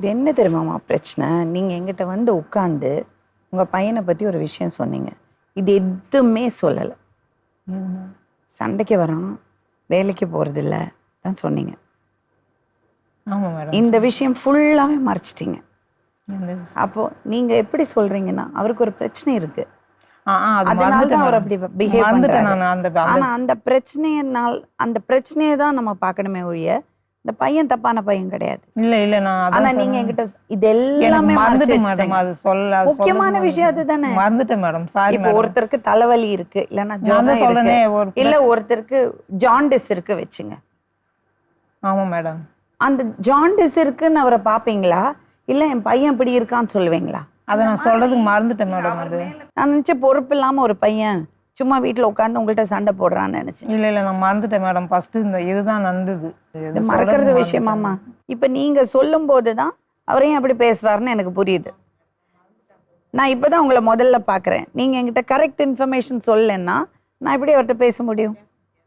இது என்ன தெரியுமாம்மா பிரச்சனை? நீங்கள் எங்கிட்ட வந்து உட்காந்து உங்கள் பையனை பற்றி ஒரு விஷயம் சொன்னீங்க. இது எதுவுமே சொல்லலை. சண்டைக்கு வரான், வேலைக்கு போகிறதில்ல தான் சொன்னீங்க. ஆமாம் மேடம். இந்த விஷயம் ஃபுல்லாகவே மறைச்சிட்டிங்க. அப்போது நீங்கள் எப்படி சொல்கிறீங்கன்னா அவருக்கு ஒரு பிரச்சனை இருக்குது, அதனால தான் அவர் அப்படி பிஹேவ் பண்ணுறாரு. ஆனால் அந்த பிரச்சனையை தான் நம்ம பார்க்கணுமே ஒழிய இந்த பையன் தப்பான பையன் கிடையாது. இல்ல நான் ஆனா நீங்க என்கிட்ட இது எல்லாமே மறைச்சு வச்சிட்டீங்க. அது சொல்ல முக்கியமான விஷயம் அதுதானே. மறந்துட்டேன் மேடம், சாரி. இப்போ ஒருத்தருக்கு தலைவலி இருக்கு, இல்லைன்னா ஜுரம் இருக்கு, இல்ல ஒருத்தருக்கு ஜாண்டிஸ் இருக்கு வச்சுங்க. ஆமா மேடம். அந்த ஜாண்டிஸ் இருக்குன்னு அவரை பாப்பீங்களா, இல்ல என் பையன் இப்படி இருக்கான்னு சொல்லுவீங்களா? அதை நான் சொல்றதுக்கு மறந்துட்டேன் மேடம். அது நான் நினைச்ச பொறுப்பு இல்லாம ஒரு பையன் சும்மா வீட்டுல உட்காந்து உங்கள்கிட்ட சண்டை போடுறான்னு நினைச்சேன். இல்ல நான் மறந்துட்டேன் மேடம். ஃபர்ஸ்ட் இந்த இதுதான் நடந்தது. இது மறக்கிறது விஷயமாமா? இப்ப நீங்க சொல்லும் போதுதான் அவரையும் அப்படி பேசுறாருன்னு எனக்கு புரியுது. நான் இப்பதான் உங்களை முதல்ல பாக்குறேன். நீங்க என்கிட்ட கரெக்ட் இன்ஃபர்மேஷன் சொல்லலைன்னா நான் எப்படி அவர்கிட்ட பேச முடியும்?